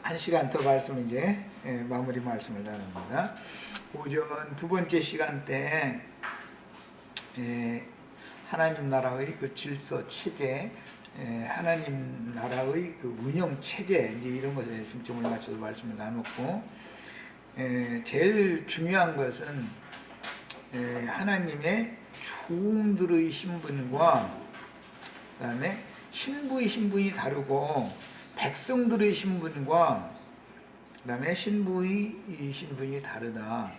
한 시간 더 말씀 이제 마무리 말씀을 나눕니다. 오전 두 번째 시간 때 하나님 나라의 그 질서 체제, 하나님 나라의 그 운영 체제 이제 이런 것에 중점을 맞춰서 말씀을 나눴고, 제일 중요한 것은 하나님의 종들의 신분과 그다음에 신부의 신분이 다르고 백성들의 신분과 그다음에 신부의 신분이 다르다.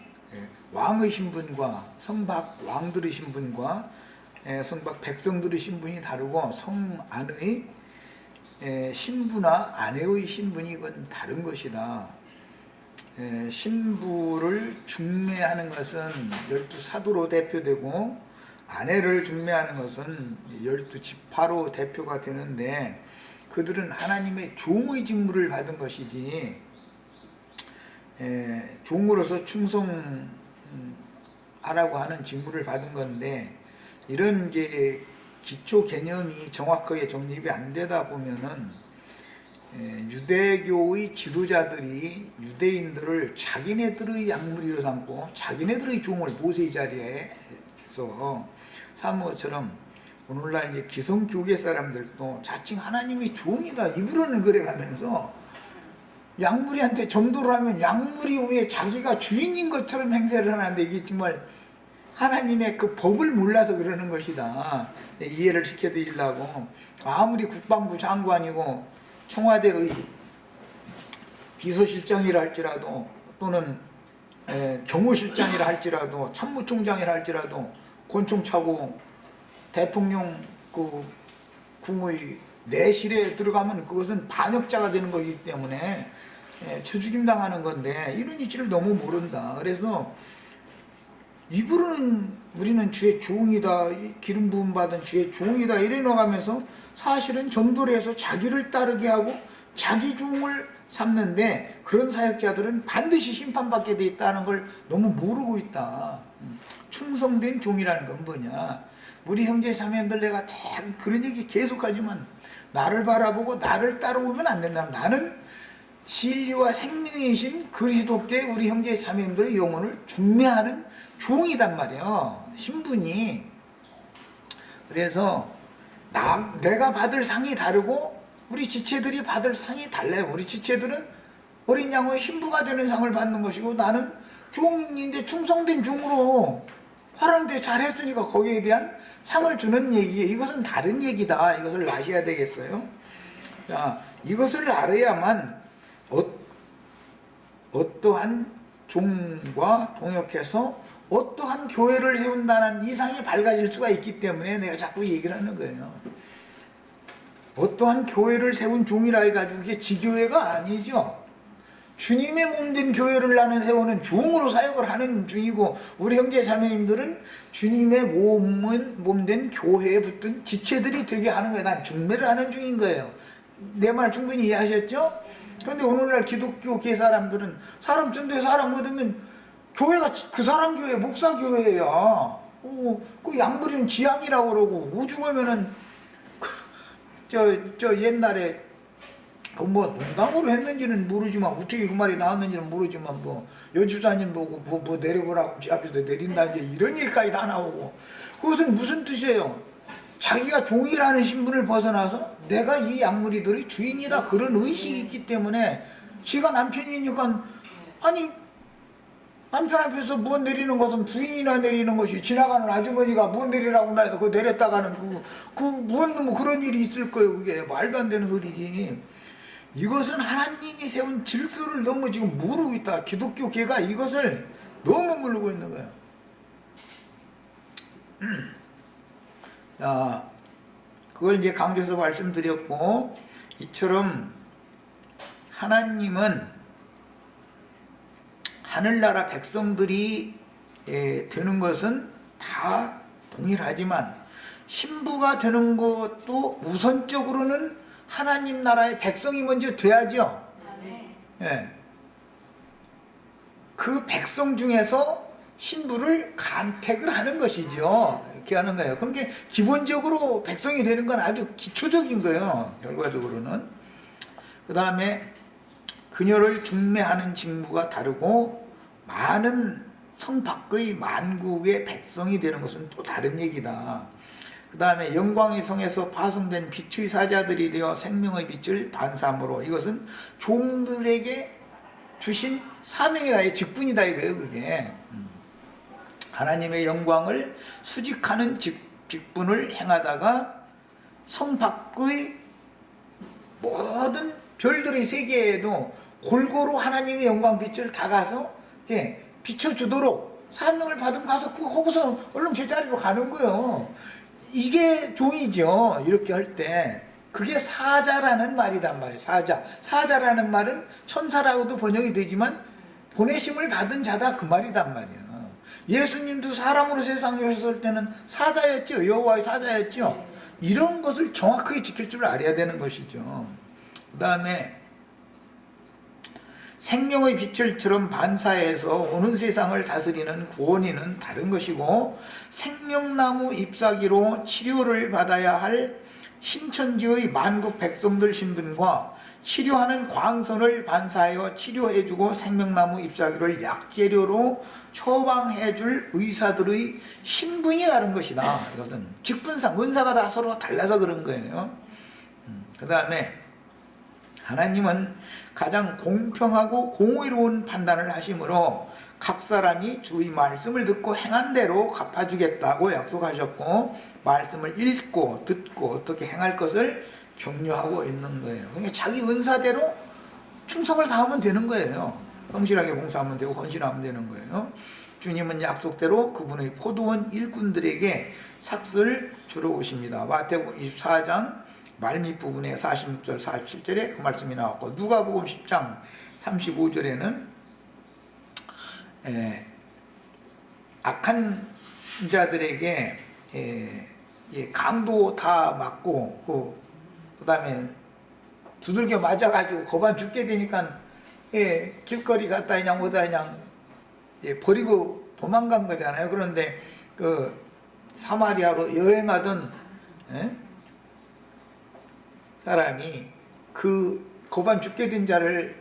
왕의 신분과 성박 왕들의 신분과 성박 백성들의 신분이 다르고 성 안의 신부나 아내의 신분이 이건 다른 것이다. 신부를 중매하는 것은 12사도로 대표되고 아내를 중매하는 것은 12지파로 대표가 되는데, 그들은 하나님의 종의 직무를 받은 것이지 종으로서 충성하라고 하는 직무를 받은 건데, 이런 이제 기초 개념이 정확하게 정립이 안 되다 보면은 유대교의 지도자들이 유대인들을 자기네들의 약물이로 삼고 자기네들의 종을 모세의 자리에서 삼은 것처럼 오늘날 이제 기성교계 사람들도 자칭 하나님의 종이다 입으로는 그래가면서 약물이한테 전도를 하면 약물이 왜 자기가 주인인 것처럼 행세를 하는데, 이게 정말 하나님의 그 법을 몰라서 그러는 것이다. 이해를 시켜드리려고, 아무리 국방부 장관이고 청와대의 비서실장이라 할지라도 또는 경호실장이라 할지라도 참모총장이라 할지라도 권총 차고 대통령 그 궁의 내실에 들어가면 그것은 반역자가 되는 것이기 때문에 처죽임 당하는 건데, 이런 이치를 너무 모른다. 그래서 입으로는 우리는 주의 종이다, 기름 부음 받은 주의 종이다 이래 놓아가면서 사실은 전도를 해서 자기를 따르게 하고 자기 종을 삼는데, 그런 사역자들은 반드시 심판받게 돼 있다는 걸 너무 모르고 있다. 충성된 종이라는 건 뭐냐, 우리 형제 자매들 내가 참 그런 얘기 계속하지만 나를 바라보고 나를 따라오면 안 된다. 나는 진리와 생명이신 그리스도께 우리 형제 자매들의 영혼을 중매하는 종이단 말이에요, 신분이. 그래서 내가 받을 상이 다르고 우리 지체들이 받을 상이 달라요. 우리 지체들은 어린 양의 신부가 되는 상을 받는 것이고, 나는 종인데 충성된 종으로 화랑대 잘했으니까 거기에 대한 상을 주는 얘기예요. 이것은 다른 얘기다. 이것을 아셔야 되겠어요. 자, 이것을 알아야만 어떠한 종과 동역해서 어떠한 교회를 세운다는 이상이 밝아질 수가 있기 때문에 내가 자꾸 얘기를 하는 거예요. 어떠한 교회를 세운 종이라 해가지고 그게 지교회가 아니죠. 주님의 몸된 교회를 나는 세우는 종으로 사역을 하는 중이고, 우리 형제 자매님들은 주님의 몸된 교회에 붙은 지체들이 되게 하는 거예요. 난 중매를 하는 중인 거예요. 내 말 충분히 이해하셨죠? 그런데 오늘날 기독교계 사람들은 사람 전도에 사람 얻으면 교회가 그 사람 교회 목사 교회야. 그 양부리는 지향이라고 그러고, 우중하면은 저 옛날에 그 뭐 농담으로 했는지는 모르지만, 어떻게 그 말이 나왔는지는 모르지만, 뭐 여집사님 보고 뭐 내려보라고 지 앞에서 내린다 이제 이런 얘기까지 다 나오고, 그것은 무슨 뜻이에요? 자기가 종이라는 신분을 벗어나서 내가 이 양무리들의 주인이다, 그런 의식이 있기 때문에, 지가 남편이니까, 아니 남편 앞에서 무언 내리는 것은 부인이나 내리는 것이, 지나가는 아주머니가 무언 내리라고 나해서 그거 내렸다가는 무언 뭐 그런 일이 있을 거예요. 그게 말도 안 되는 소리지. 이것은 하나님이 세운 질서를 너무 지금 모르고 있다. 기독교계가 이것을 너무 모르고 있는 거예요. 자, 그걸 이제 강조해서 말씀드렸고, 이처럼 하나님은 하늘나라 백성들이 되는 것은 다 동일하지만, 신부가 되는 것도 우선적으로는 하나님 나라의 백성이 먼저 돼야죠. 네. 그 백성 중에서 신부를 간택을 하는 것이죠. 이렇게 하는 거예요. 그러니까 기본적으로 백성이 되는 건 아주 기초적인 거예요, 결과적으로는. 그 다음에 그녀를 중매하는 직무가 다르고 많은 성 밖의 만국의 백성이 되는 것은 또 다른 얘기다. 그 다음에 영광의 성에서 파송된 빛의 사자들이 되어 생명의 빛을 반사함으로, 이것은 종들에게 주신 사명이다, 직분이다 이거예요. 그게 하나님의 영광을 수직하는 직분을 행하다가 성 밖의 모든 별들의 세계에도 골고루 하나님의 영광 빛을 다 가서 비춰주도록 사명을 받으면 가서 그거 하고서 얼른 제자리로 가는 거예요. 이게 종이죠. 이렇게 할 때 그게 사자라는 말이단 말이에요. 사자라는 말은 천사라고도 번역이 되지만 보내심을 받은 자다 그 말이단 말이에요. 예수님도 사람으로 세상에 오셨을 때는 사자였죠. 여호와의 사자였죠. 이런 것을 정확하게 지킬 줄 알아야 되는 것이죠. 그 다음에 생명의 빛을처럼 반사해서 오는 세상을 다스리는 구원이는 다른 것이고, 생명나무 잎사귀로 치료를 받아야 할 신천지의 만국 백성들 신분과 치료하는 광선을 반사하여 치료해주고 생명나무 잎사귀를 약재료로 처방해줄 의사들의 신분이 다른 것이다. 이것은 직분상 은사가 다 서로 달라서 그런 거예요. 그 다음에 하나님은 가장 공평하고 공의로운 판단을 하심으로 각 사람이 주의 말씀을 듣고 행한 대로 갚아주겠다고 약속하셨고, 말씀을 읽고 듣고 어떻게 행할 것을 격려하고 있는 거예요. 그러니까 자기 은사대로 충성을 다하면 되는 거예요. 성실하게 봉사하면 되고 헌신하면 되는 거예요. 주님은 약속대로 그분의 포도원 일꾼들에게 삭슬 주러 오십니다. 마태복음 24장 말밑부분에 46절 47절에 그 말씀이 나왔고, 누가복음 10장 35절에는 악한 자들에게 강도 다 맞고 그 다음에 두들겨 맞아가지고 고반 죽게 되니까 길거리 갔다 그냥 오다 그냥 버리고 도망간 거잖아요. 그런데 그 사마리아로 여행하던 사람이 그 고반 죽게 된 자를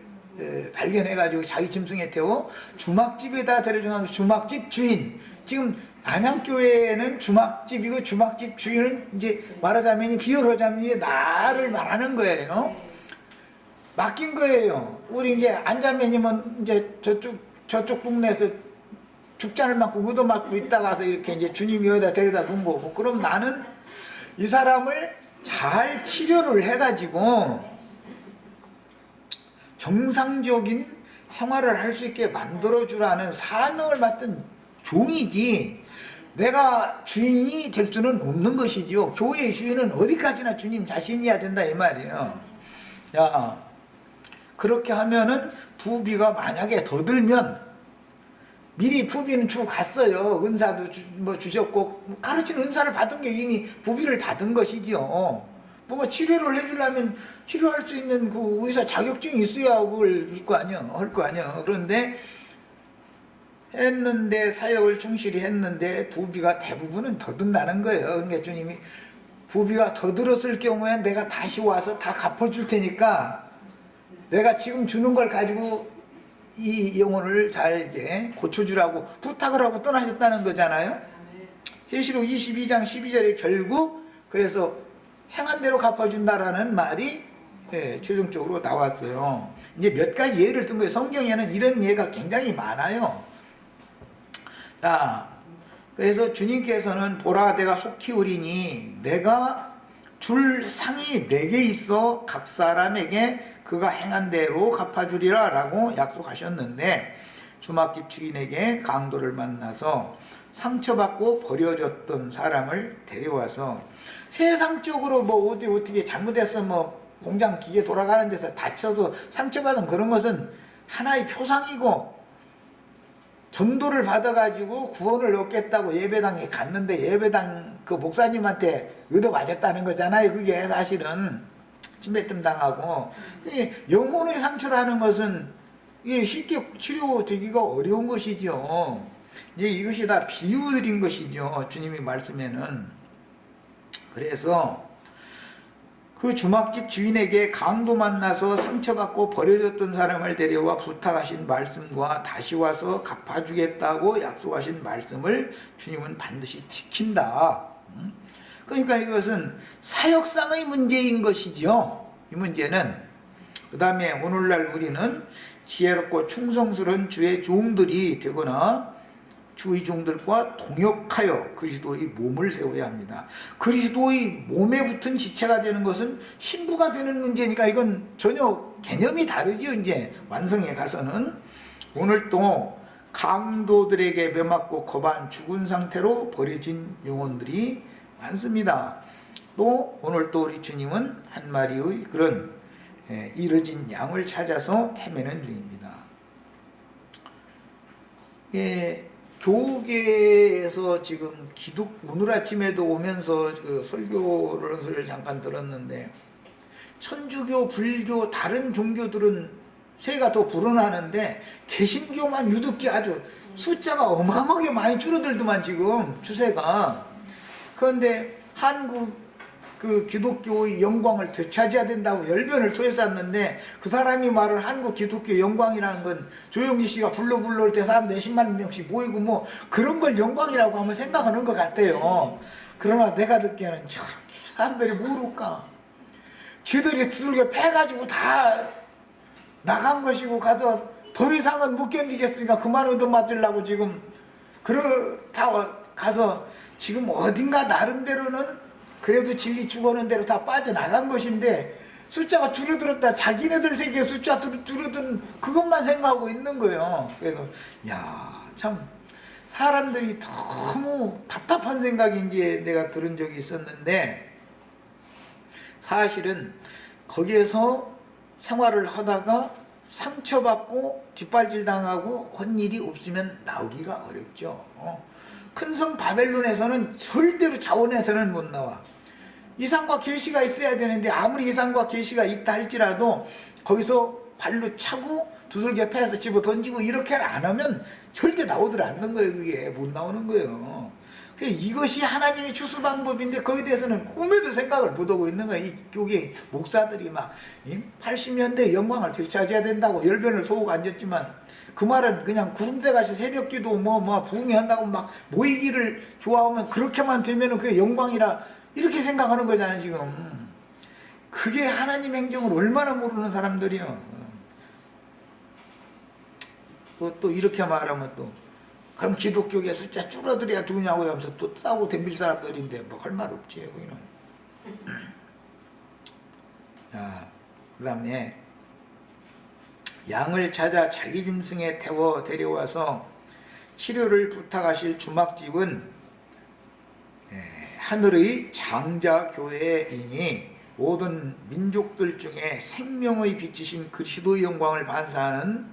발견해가지고 자기 짐승에 태워 주막집에다 데려주면서 주막집 주인, 지금 안양교회는 주막집이고 주막집 주인은 이제 말하자면 비유하자면 나를 말하는 거예요. 맡긴 거예요. 우리 이제 안자매님은 이제 저쪽 동네에서 죽잔을 맞고 의도 맞고 있다가서 이렇게 이제 주님이 여기다 데려다 놓은 거고, 그럼 나는 이 사람을 잘 치료를 해가지고 정상적인 생활을 할 수 있게 만들어주라는 사명을 맡은 종이지, 내가 주인이 될 수는 없는 것이지요. 교회의 주인은 어디까지나 주님 자신이어야 된다 이 말이에요. 야, 그렇게 하면은 부비가 만약에 더 들면, 미리 부비는 주고 갔어요. 은사도 주셨고 가르치는 은사를 받은 게 이미 부비를 받은 것이지요. 뭔가 치료를 해주려면 치료할 수 있는 그 의사 자격증이 있어야 그걸 할 거 아니야. 그런데 했는데, 사역을 충실히 했는데 부비가 대부분은 더 든다는 거예요. 그러니까 주님이 부비가 더 들었을 경우에 내가 다시 와서 다 갚아줄 테니까 내가 지금 주는 걸 가지고 이 영혼을 잘 고쳐주라고 부탁을 하고 떠나셨다는 거잖아요. 계시록 22장 12절에 결국 그래서 행한 대로 갚아준다라는 말이 최종적으로 나왔어요. 이제 몇 가지 예를 든 거예요. 성경에는 이런 예가 굉장히 많아요. 자, 그래서 주님께서는 보라 내가 속히 오리니 내가 줄 상이 내게 있어 각 사람에게 그가 행한 대로 갚아주리라 라고 약속하셨는데, 주막집 주인에게 강도를 만나서 상처받고 버려졌던 사람을 데려와서 세상적으로 어떻게 잘못해서 공장 기계 돌아가는 데서 다쳐서 상처받은 그런 것은 하나의 표상이고, 전도를 받아가지고 구원을 얻겠다고 예배당에 갔는데 예배당 그 목사님한테 의도 맞았다는 거잖아요. 그게 사실은 침뱉음 당하고, 영혼의 상처라는 것은 이게 쉽게 치료되기가 어려운 것이죠. 이제 이것이 다 비유드린 것이죠. 주님의 말씀에는. 그래서 그 주막집 주인에게 강도 만나서 상처받고 버려졌던 사람을 데려와 부탁하신 말씀과 다시 와서 갚아주겠다고 약속하신 말씀을 주님은 반드시 지킨다. 그러니까 이것은 사역상의 문제인 것이죠. 이 문제는. 그 다음에 오늘날 우리는 지혜롭고 충성스러운 주의 종들이 되거나 주의 종들과 동역하여 그리스도의 몸을 세워야 합니다. 그리스도의 몸에 붙은 지체가 되는 것은 신부가 되는 문제니까 이건 전혀 개념이 다르죠. 이제 완성에 가서는. 오늘 또 강도들에게 매맞고 거반 죽은 상태로 버려진 영혼들이 많습니다. 또 오늘 또 우리 주님은 한 마리의 그런 잃어진 양을 찾아서 헤매는 중입니다. 교계에서 지금 오늘 아침에도 오면서 그 설교를 잠깐 들었는데, 천주교, 불교, 다른 종교들은 세가 더 불어나는데 개신교만 유독히 아주 숫자가 어마어마하게 많이 줄어들더만 지금 추세가. 그런데 한국 그 기독교의 영광을 되찾아야 된다고 열변을 토했었는데, 그 사람이 말을 한국 기독교 영광이라는 건 조용기 씨가 불러 올 때 사람 40만 명씩 모이고 뭐 그런 걸 영광이라고 하면 생각하는 것 같아요. 그러나 내가 듣기에는 저렇게 사람들이 모를까. 지들이 두들겨 패가지고 다 나간 것이고 가서 더 이상은 못 견디겠으니까 그만 얻어맞으려고 지금 그렇다 가서 지금 어딘가 나름대로는 그래도 진리 죽어오는 대로 다 빠져나간 것인데, 숫자가 줄어들었다 자기네들 세계에 숫자 줄어든 그것만 생각하고 있는 거예요. 그래서 참 사람들이 너무 답답한 생각인지 내가 들은 적이 있었는데, 사실은 거기에서 생활을 하다가 상처받고 뒷발질 당하고 한 일이 없으면 나오기가 어렵죠. 큰 성 바벨론에서는 절대로 자원에서는 못 나와. 이상과 계시가 있어야 되는데 아무리 이상과 계시가 있다 할지라도 거기서 발로 차고 두들겨 패서 집어 던지고 이렇게 안 하면 절대 나오들 않는 거예요. 그게 못 나오는 거예요. 이것이 하나님의 추수 방법인데 거기에 대해서는 꿈에도 생각을 못하고 있는 거예요. 이 교계 목사들이 막 80년대 영광을 되찾아야 된다고 열변을 토고 앉았지만, 그 말은 그냥 구름대 같이 새벽기도 부흥이 한다고 막 모이기를 좋아하면 그렇게만 되면은 그게 영광이라 이렇게 생각하는 거잖아요 지금. 그게 하나님 행정을 얼마나 모르는 사람들이요. 또 이렇게 말하면 또 그럼 기독교계 숫자 줄어들어야 되냐고 하면서 또 싸우고 덤빌 사람들인데 뭐 할 말 없지 거기는. 자, 그 다음에 양을 찾아 자기 짐승에 태워 데려와서 치료를 부탁하실 주막집은 하늘의 장자교회이니 모든 민족들 중에 생명의 빛이신 그리스도의 영광을 반사하는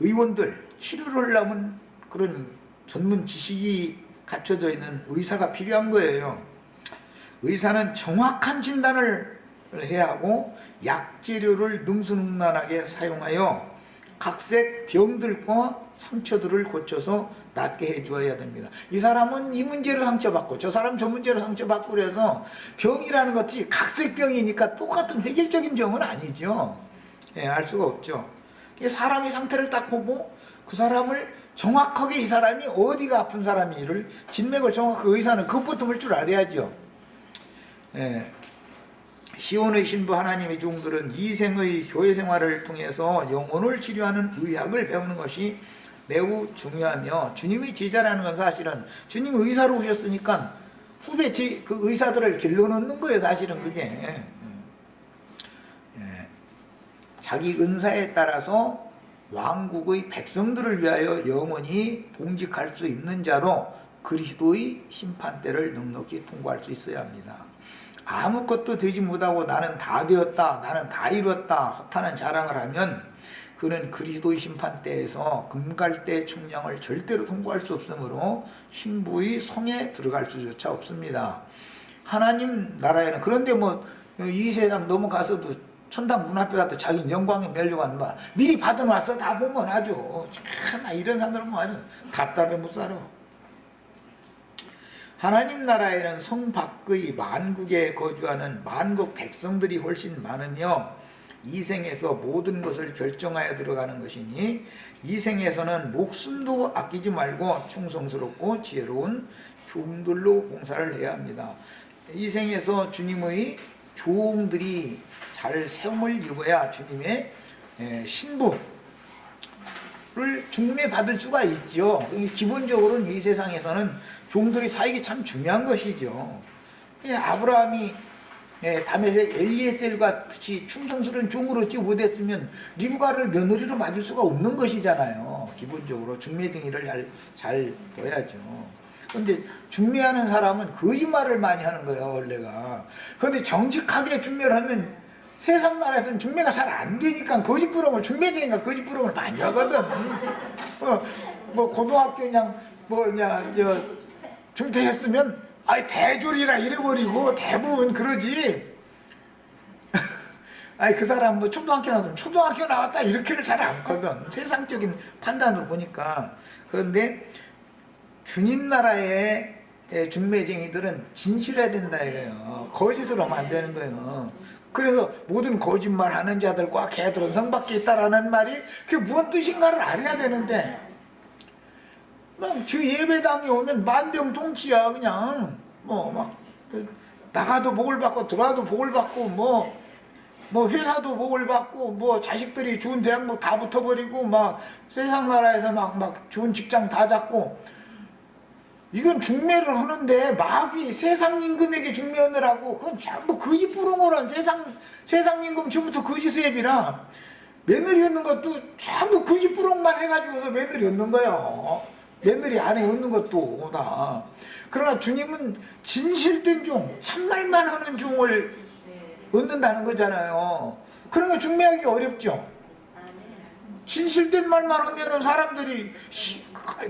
의원들, 치료를 하려면 그런 전문 지식이 갖춰져 있는 의사가 필요한 거예요. 의사는 정확한 진단을 해야 하고 약재료를 능수능란하게 사용하여 각색 병들과 상처들을 고쳐서 낫게 해주어야 됩니다. 이 사람은 이 문제로 상처받고 저 사람 저 문제로 상처받고 그래서 병이라는 것이 각색병이니까 똑같은 획일적인 병은 아니죠. 알 수가 없죠. 사람이 상태를 딱 보고 그 사람을 정확하게 이 사람이 어디가 아픈 사람인지를 진맥을 정확하게 의사는 그것부터 볼 줄 알아야죠. 시온의 신부 하나님의 종들은 이생의 교회 생활을 통해서 영혼을 치료하는 의학을 배우는 것이 매우 중요하며, 주님이 제자라는 건 사실은 주님이 의사로 오셨으니까 후배 그 의사들을 길러놓는 거예요. 사실은 그게 자기 은사에 따라서 왕국의 백성들을 위하여 영원히 봉직할 수 있는 자로 그리스도의 심판대를 넉넉히 통과할 수 있어야 합니다. 아무것도 되지 못하고 나는 다 되었다, 나는 다 이뤘다 허탄한 자랑을 하면 그는 그리스도의 심판대에서 금갈대 총량을 절대로 통과할 수 없으므로 신부의 성에 들어갈 수조차 없습니다. 하나님 나라에는, 그런데 이 세상 넘어가서도 천당 문 앞에 가도 자기 영광에 멸려고 하는 말 미리 받아놨어. 다 보면 아주 참 이런 사람들은 아주 답답해 못 살아. 하나님 나라에는 성 밖의 만국에 거주하는 만국 백성들이 훨씬 많으며 이 생에서 모든 것을 결정하여 들어가는 것이니 이 생에서는 목숨도 아끼지 말고 충성스럽고 지혜로운 종들로 봉사를 해야 합니다. 이 생에서 주님의 종들이 잘 세움을 입어야 주님의 신부를 중매받을 수가 있죠. 기본적으로는 이 세상에서는 종들이 사역이 참 중요한 것이죠. 아브라함이 다메섹 엘리에셀과 같이 충성스러운 종을 얻지 못했으면 리브가를 며느리로 맞을 수가 없는 것이잖아요. 기본적으로 중매등이를 잘 둬야죠. 그런데 중매하는 사람은 거짓말을 많이 하는 거예요, 원래가. 그런데 정직하게 중매를 하면 세상 나라에서는 중매가 잘 안 되니까 거짓부렁을, 중매쟁이가 거짓부렁을 많이 하거든. 뭐 고등학교 중퇴했으면 아이 대졸이라 이래버리고 대부분 그러지. 아이 그 사람 뭐 초등학교 나왔으면 초등학교 나왔다 이렇게를 잘 않거든. 세상적인 판단으로 보니까. 그런데 주님 나라의 중매쟁이들은 진실해야 된다 이거예요. 거짓으로 하면 안 되는 거예요. 그래서 모든 거짓말 하는 자들과 개들은 성 밖에 있다라는 말이 그게 무슨 뜻인가를 알아야 되는데 막 주 예배당에 오면 만병통치야. 그냥 막 나가도 복을 받고 들어와도 복을 받고 뭐 회사도 복을 받고 뭐 자식들이 좋은 대학 뭐 다 붙어버리고 막 세상 나라에서 막 좋은 직장 다 잡고. 이건 중매를 하는데 마귀 세상 임금에게 중매하느라고 그건 전부 거짓부렁으로 세상 임금 처음부터 거짓수협이라 며느리 얻는 것도 전부 거짓부렁만 해가지고서 며느리 얻는 거예요. 며느리 안에 얻는 것도 다. 그러나 주님은 진실된 종, 참말만 하는 종을 얻는다는 거잖아요. 그러니까 중매하기 어렵죠. 진실된 말만 하면은 사람들이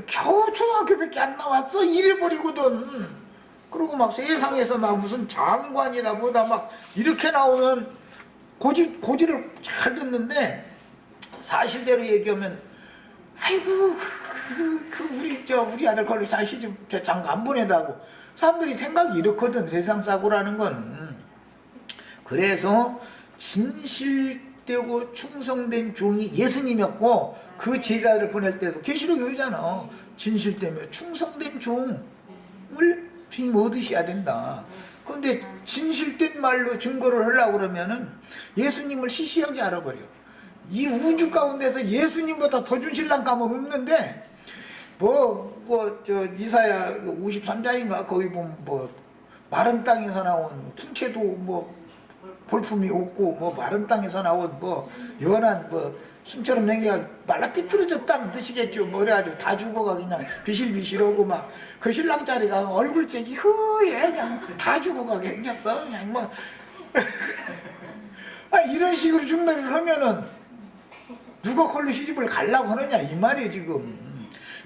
겨우 초등학교밖에 안 나왔어 이래버리거든. 그리고 막 세상에서 막 무슨 장관이다 뭐다 막 이렇게 나오면 고지를 잘 듣는데 사실대로 얘기하면 아이고 우리 아들 걸로 잘 시집 장가 안 보내다고 사람들이 생각이 이렇거든. 세상 사고라는 건. 그래서 진실되고 충성된 종이 예수님이었고 그 제자들을 보낼 때도 계시록 여기잖아. 진실되며 충성된 종을 주님 얻으셔야 된다. 그런데 진실된 말로 증거를 하려고 그러면은 예수님을 시시하게 알아버려. 이 우주 가운데서 예수님보다 더 준 신랑 가면 없는데 이사야 53장인가 거기 보면 마른 땅에서 나온 풍채도 볼품이 없고 마른 땅에서 나온 연한 숨처럼 생겨가 말라 삐뚤어졌다는 뜻이겠죠. 그래가지고 다 죽어가 그냥 비실비실하고 막 그 신랑 자리가 얼굴색이 흐에 그냥 다 죽어가게 생겼어. 그냥 이런 식으로 중매를 하면은 누가 걸로 시집을 가려고 하느냐 이 말이에요 지금.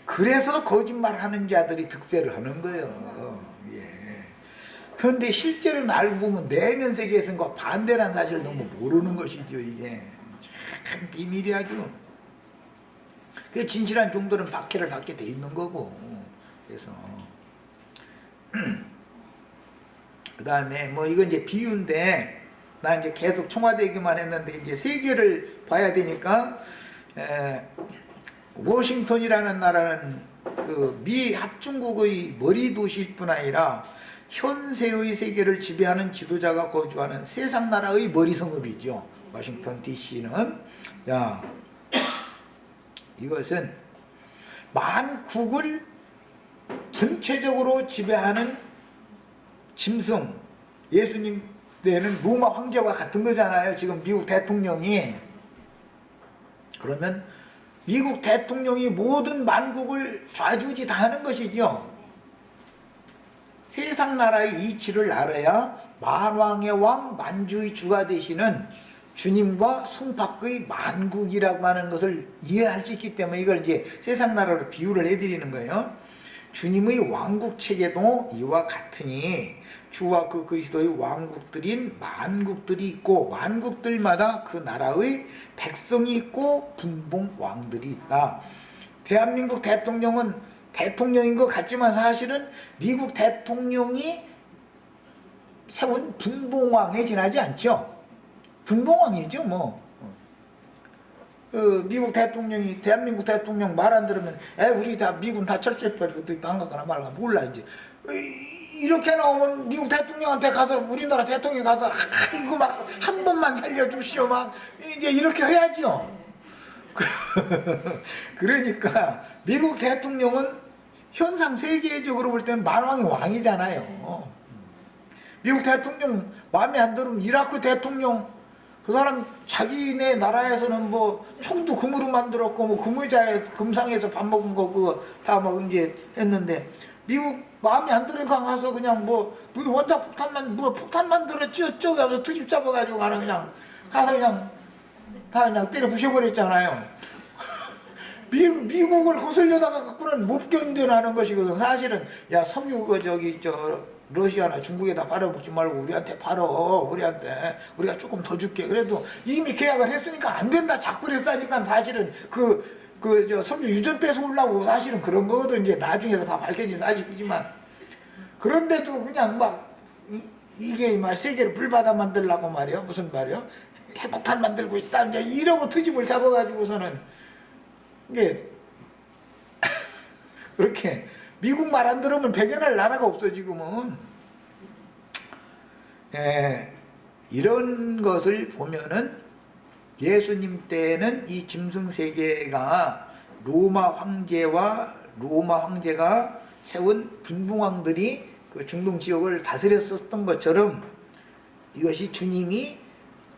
그래서 거짓말하는 자들이 득세를 하는 거예요. 예. 그런데 실제로는 알고 보면 내면 세계에서는 반대라는 사실을 너무 모르는 것이죠. 이게 참 비밀이 아주. 그 진실한 종들은 박해를 받게 돼 있는 거고. 그래서 그 다음에 이건 이제 비유인데 나 이제 계속 청와대기만 했는데 이제 세계를 봐야 되니까 워싱턴이라는 나라는 그 미 합중국의 머리 도시일 뿐 아니라 현세의 세계를 지배하는 지도자가 거주하는 세상 나라의 머리 성읍이죠. 워싱턴 DC는. 자, 이것은 만국을 전체적으로 지배하는 짐승, 예수님 때는 로마 황제와 같은 거잖아요. 지금 미국 대통령이. 그러면 미국 대통령이 모든 만국을 좌지우지 다 하는 것이죠. 세상 나라의 이치를 알아야 만왕의 왕 만주의 주가 되시는 주님과 성 밖의 만국이라고 하는 것을 이해할 수 있기 때문에 이걸 이제 세상 나라로 비유를 해드리는 거예요. 주님의 왕국 체계도 이와 같으니 주와 그 그리스도의 왕국들인 만국들이 있고 만국들마다 그 나라의 백성이 있고 분봉 왕들이 있다. 대한민국 대통령은 대통령인 것 같지만 사실은 미국 대통령이 세운 분봉왕에 지나지 않죠. 분봉왕이죠 뭐. 미국 대통령이 대한민국 대통령 말 안 들으면 우리 다 미군 다 철제버리고 안 가거나 말거나 몰라 이제. 이렇게 나오면 미국 대통령한테 가서 우리나라 대통령이 가서 이거 막 한 번만 살려주시오 막 이제 이렇게 해야죠. 그러니까 미국 대통령은 현상 세계적으로 볼 때는 만왕의 왕이잖아요. 미국 대통령 마음에 안 들으면 이라크 대통령 그 사람 자기네 나라에서는 뭐 총도 금으로 만들었고 뭐 금의자에 금상에서 밥 먹은 거 그거 다 막 이제 했는데 미국 마음에 안 들으니까 가서 그냥 뭐 누구 원자 폭탄만 뭐 폭탄 만들었지 어쩌고 하면서 트집 잡아가지고 가는 그냥 가서 그냥 다 그냥 때려 부셔버렸잖아요. 미국을 거슬려다가 갖고는 못 견뎌나는 것이거든. 사실은 야 석유 그 저기 러시아나 중국에다 팔아먹지 말고 우리한테 팔어. 우리한테 우리가 조금 더 줄게. 그래도 이미 계약을 했으니까 안 된다 자꾸 그랬으니까 사실은 저 석유 유전 뺏어오려고 사실은 그런 거거든. 이제 나중에서 다 밝혀진 사실이지만 그런데도 그냥 막 이게 막 세계를 불바다 만들려고 말이야. 무슨 말이야? 핵폭탄 만들고 있다. 이제 이러고 트집을 잡아가지고서는 이게 그렇게 미국 말 안 들으면 배견할 나라가 없어 지금은. 이런 것을 보면은 예수님 때는 이 짐승세계가 로마 황제가 세운 분봉왕들이 그 중동 지역을 다스렸었던 것처럼 이것이 주님이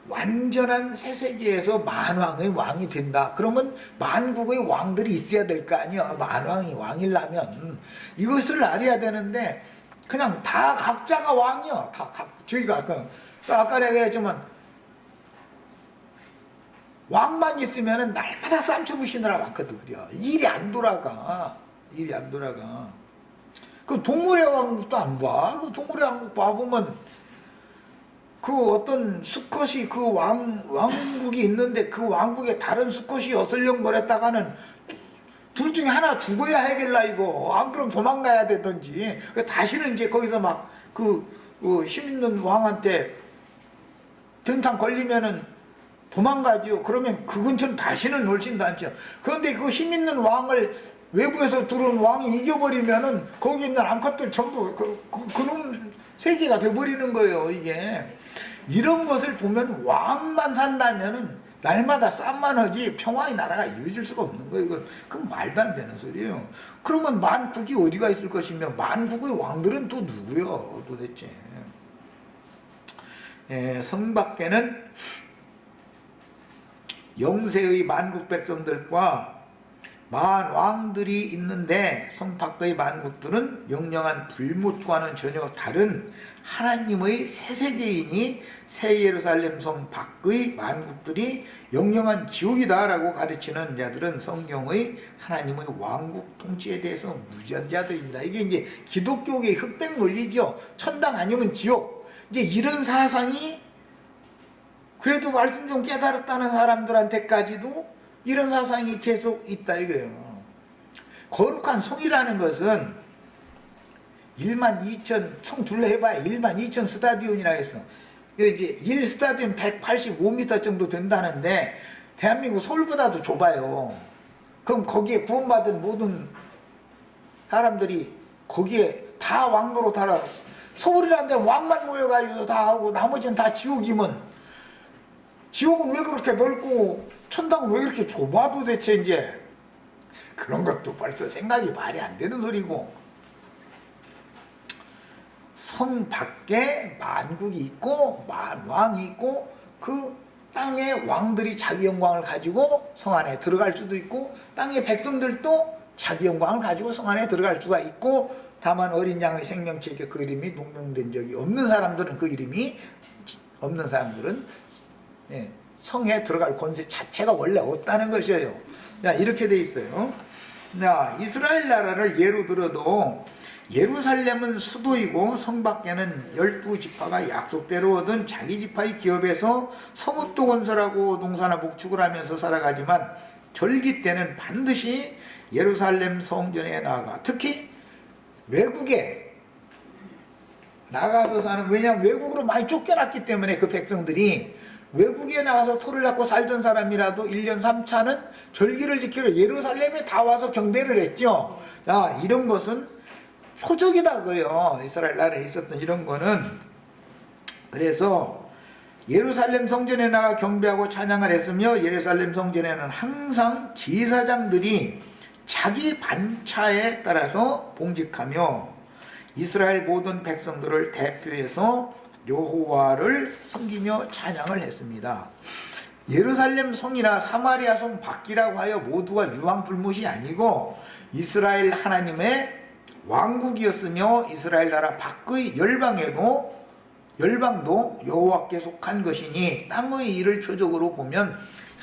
완전한 새 세계에서 만왕의 왕이 된다. 그러면 만국의 왕들이 있어야 될 거 아니야. 만왕이 왕이려면 이것을 알아야 되는데 그냥 다 각자가 왕이야. 저희가 아까 내가 했지만 왕만 있으면 날마다 쌈쳐부시느라 많거든. 일이 안 돌아가. 그 동물의 왕국도 안 봐. 그 동물의 왕국 봐보면 그 어떤 수컷이 그 왕국이 있는데 그 왕국에 다른 수컷이 어슬렁거렸다가는 둘 중에 하나 죽어야 해결라 이거. 안 그럼 도망가야 되든지. 다시는 이제 거기서 막 힘 있는 왕한테 된탕 걸리면은 도망가죠. 그러면 그 근처는 다시는 올진도 않죠. 그런데 그 힘 있는 왕을 외부에서 들어온 왕이 이겨버리면은 거기 있는 암컷들 전부 그놈 세계가 돼버리는 거예요. 이게 이런 것을 보면 왕만 산다면은 날마다 싸움만 하지 평화의 나라가 이루어질 수가 없는 거예요. 그건 말도 안 되는 소리예요. 그러면 만국이 어디가 있을 것이며 만국의 왕들은 또 누구요 도대체. 성 밖에는 영세의 만국 백성들과 만 왕들이 있는데 성 밖의 만국들은 영영한 불못과는 전혀 다른 하나님의 새 세계이니 새 예루살렘 성 밖의 만국들이 영영한 지옥이다라고 가르치는 자들은 성경의 하나님의 왕국 통치에 대해서 무지한 자들입니다. 이게 이제 기독교의 흑백 논리죠. 천당 아니면 지옥. 이제 이런 사상이 그래도 말씀 좀 깨달았다는 사람들한테까지도 이런 사상이 계속 있다 이거예요. 거룩한 성이라는 것은 12,000 성 둘러 해봐야 12,000 스타디온이라 했어. 이제 1스타디온 185m 정도 된다는데 대한민국 서울보다도 좁아요. 그럼 거기에 구원받은 모든 사람들이 거기에 다 왕노로 달아. 서울이라는 데 왕만 모여가지고 다 하고 나머지는 다 지옥이면 지옥은 왜 그렇게 넓고 천당은 왜 그렇게 좁아 도대체. 이제 그런 것도 벌써 생각이 말이 안 되는 소리고, 성 밖에 만국이 있고 만왕이 있고 그 땅의 왕들이 자기 영광을 가지고 성 안에 들어갈 수도 있고 땅의 백성들도 자기 영광을 가지고 성 안에 들어갈 수가 있고, 다만 어린 양의 생명책에 그 이름이 농명된 적이 없는 사람들은 그 이름이 없는 사람들은 성에 들어갈 권세 자체가 원래 없다는 것이에요. 자, 이렇게 돼 있어요. 자, 이스라엘 나라를 예로 들어도 예루살렘은 수도이고 성 밖에는 12지파가 약속대로 얻은 자기 지파의 기업에서 성읍도 건설하고 농사나 목축을 하면서 살아가지만 절기 때는 반드시 예루살렘 성전에 나가, 특히 외국에 나가서 사는, 왜냐하면 외국으로 많이 쫓겨났기 때문에 그 백성들이 외국에 나가서 터를 잡고 살던 사람이라도 1년 3차는 절기를 지키러 예루살렘에 다 와서 경배를 했죠. 자, 이런 것은 표적이다고요. 이스라엘 나라에 있었던 이런 거는. 그래서 예루살렘 성전에 나가 경배하고 찬양을 했으며, 예루살렘 성전에는 항상 제사장들이 자기 반차에 따라서 봉직하며 이스라엘 모든 백성들을 대표해서 여호와를 섬기며 찬양을 했습니다. 예루살렘 성이나 사마리아 성 밖이라고 하여 모두가 유황불못이 아니고 이스라엘 하나님의 왕국이었으며, 이스라엘 나라 밖의 열방도 여호와께 속한 것이니, 땅의 일을 표적으로 보면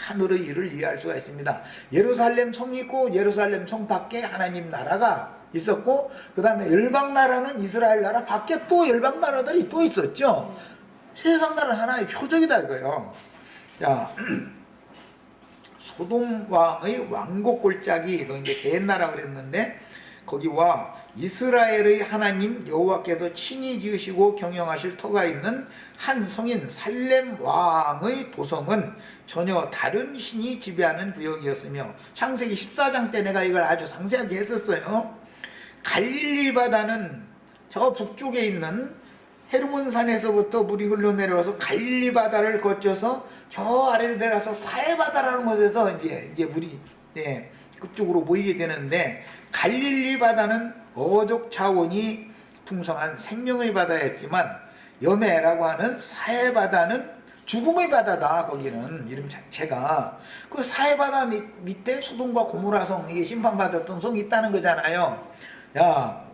하늘의 일을 이해할 수가 있습니다. 예루살렘 성이 있고 예루살렘 성 밖에 하나님 나라가 있었고, 그 다음에 열방 나라는 이스라엘 나라 밖에 또 열방 나라들이 또 있었죠. 세상 나라는 하나의 표적이다 이거예요. 자, 소돔 왕의 왕국 골짜기, 이거 이제 개나라 그랬는데, 거기와 이스라엘의 하나님 여호와께서 친히 지으시고 경영하실 터가 있는 한 성인 살렘 왕의 도성은 전혀 다른 신이 지배하는 구역이었으며, 창세기 14장 때 내가 이걸 아주 상세하게 했었어요. 갈릴리 바다는 저 북쪽에 있는 헤르몬산에서부터 물이 흘러내려와서 갈릴리 바다를 거쳐서 저 아래로 내려와서 사해바다라는 곳에서 이제 물이 그쪽으로 모이게 되는데, 갈릴리 바다는 어족 자원이 풍성한 생명의 바다였지만, 여메라고 하는 사해바다는 죽음의 바다다. 거기는 이름 자체가. 그 사해바다 밑에 소돔과 고모라 성, 이게 심판받았던 성이 있다는 거잖아요. 야,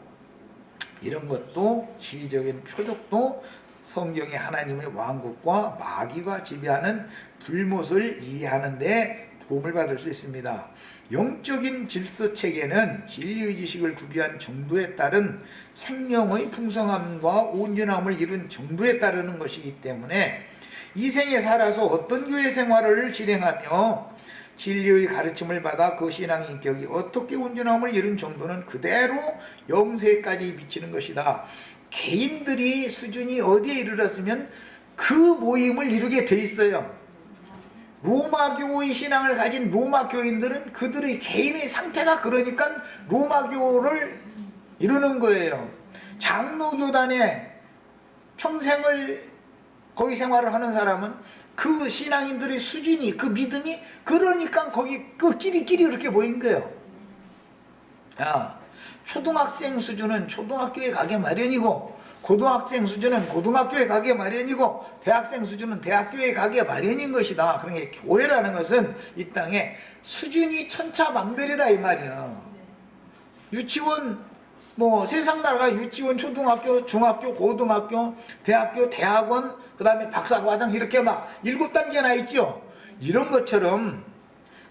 이런 것도 시적인 표적도 성경의 하나님의 왕국과 마귀가 지배하는 불못을 이해하는 데 도움을 받을 수 있습니다. 영적인 질서체계는 진리의 지식을 구비한 정도에 따른 생명의 풍성함과 온전함을 이룬 정도에 따르는 것이기 때문에, 이 생에 살아서 어떤 교회 생활을 진행하며 진리의 가르침을 받아 그 신앙의 인격이 어떻게 온전함을 이룬 정도는 그대로 영세까지 미치는 것이다. 개인들이 수준이 어디에 이르렀으면 그 모임을 이루게 돼 있어요. 로마교의 신앙을 가진 로마 교인들은 그들의 개인의 상태가 그러니까 로마교를 이루는 거예요. 장로교단에 평생을 거기 생활을 하는 사람은 그 신앙인들의 수준이, 그 믿음이 그러니까 거기 그 끼리끼리 이렇게 모인 거예요. 야, 초등학생 수준은 초등학교에 가게 마련이고, 고등학생 수준은 고등학교에 가게 마련이고, 대학생 수준은 대학교에 가게 마련인 것이다. 그러니까 교회라는 것은 이 땅에 수준이 천차만별이다 이 말이야. 유치원, 세상 나라가 유치원, 초등학교, 중학교, 고등학교, 대학교, 대학원, 그 다음에 박사과정 이렇게 막 7단계나 있죠. 이런 것처럼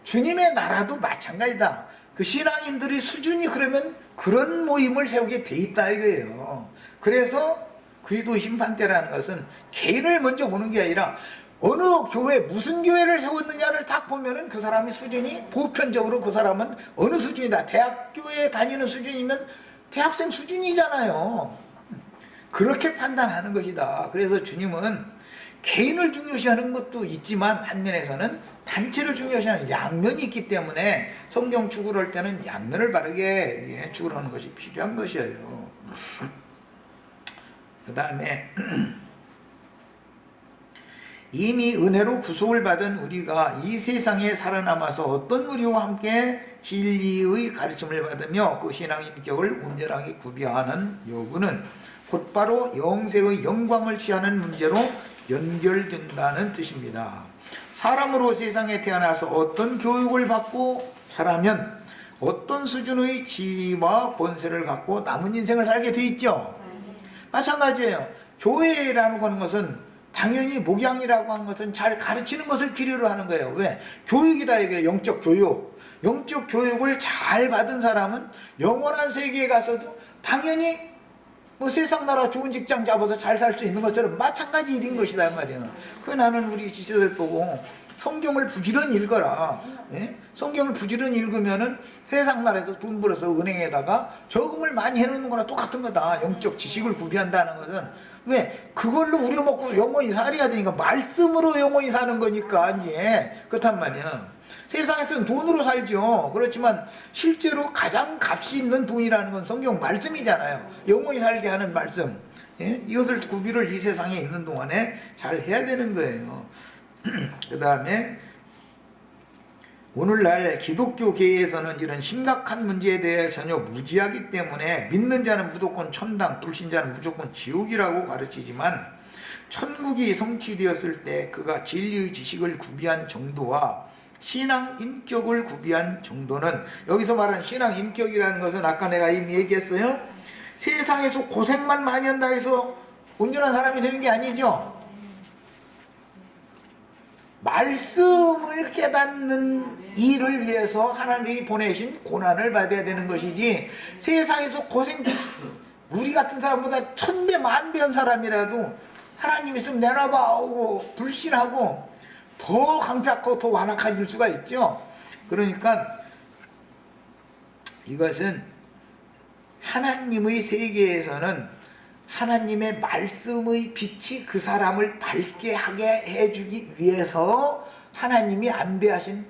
주님의 나라도 마찬가지다. 그 신앙인들의 수준이 그러면 그런 모임을 세우게 돼 있다 이거예요. 그래서 그리스도 심판대라는 것은 개인을 먼저 보는 게 아니라 어느 교회, 무슨 교회를 세웠느냐를 딱 보면은 그 사람의 수준이 보편적으로 그 사람은 어느 수준이다. 대학교에 다니는 수준이면 대학생 수준이잖아요. 그렇게 판단하는 것이다. 그래서 주님은 개인을 중요시하는 것도 있지만 한면에서는 단체를 중요시하는 양면이 있기 때문에 성경 축을 할 때는 양면을 바르게 축을 하는 것이 필요한 것이에요. 그 다음에 이미 은혜로 구속을 받은 우리가 이 세상에 살아남아서 어떤 우리와 함께 진리의 가르침을 받으며 그 신앙의 인격을 온전하게 구비하는 여부는 곧바로 영생의 영광을 취하는 문제로 연결된다는 뜻입니다. 사람으로 세상에 태어나서 어떤 교육을 받고 자라면 어떤 수준의 지위와 권세를 갖고 남은 인생을 살게 돼 있죠. 마찬가지예요. 교회라는 것은 당연히 목양이라고 하는 것은 잘 가르치는 것을 필요로 하는 거예요. 왜? 교육이다 이게. 영적 교육. 영적 교육을 잘 받은 사람은 영원한 세계에 가서도 당연히 세상 나라 좋은 직장 잡아서 잘 살 수 있는 것처럼 마찬가지 일인 것이다 말이에요. 그 나는 우리 지체들 보고 성경을 부지런히 읽어라. 예? 성경을 부지런히 읽으면은 세상 나라에서 돈 벌어서 은행에다가 저금을 많이 해놓는 거나 똑같은 거다. 영적 지식을 구비한다는 것은. 왜? 그걸로 우려먹고 영원히 살아야 되니까. 말씀으로 영원히 사는 거니까 이제. 그렇단 말이야. 세상에서는 돈으로 살죠. 그렇지만 실제로 가장 값이 있는 돈이라는 건 성경 말씀이잖아요. 영원히 살게 하는 말씀. 예? 이것을 구비를 이 세상에 있는 동안에 잘 해야 되는 거예요. 그 다음에 오늘날 기독교계에서는 이런 심각한 문제에 대해 전혀 무지하기 때문에 믿는 자는 무조건 천당, 불신자는 무조건 지옥이라고 가르치지만 천국이 성취되었을 때 그가 진리의 지식을 구비한 정도와 신앙 인격을 구비한 정도는, 여기서 말하는 신앙 인격이라는 것은 아까 내가 이미 얘기했어요. 세상에서 고생만 많이 한다 해서 온전한 사람이 되는 게 아니죠. 말씀을 깨닫는 일을 위해서 하나님이 보내신 고난을 받아야 되는 것이지, 세상에서 고생, 우리 같은 사람보다 1000배 만배 한 사람이라도 하나님 있으면 내놔봐 하고 불신하고 더 강팍하고 더 완악해질 수가 있죠. 그러니까 이것은 하나님의 세계에서는 하나님의 말씀의 빛이 그 사람을 밝게 하게 해주기 위해서 하나님이 안배하신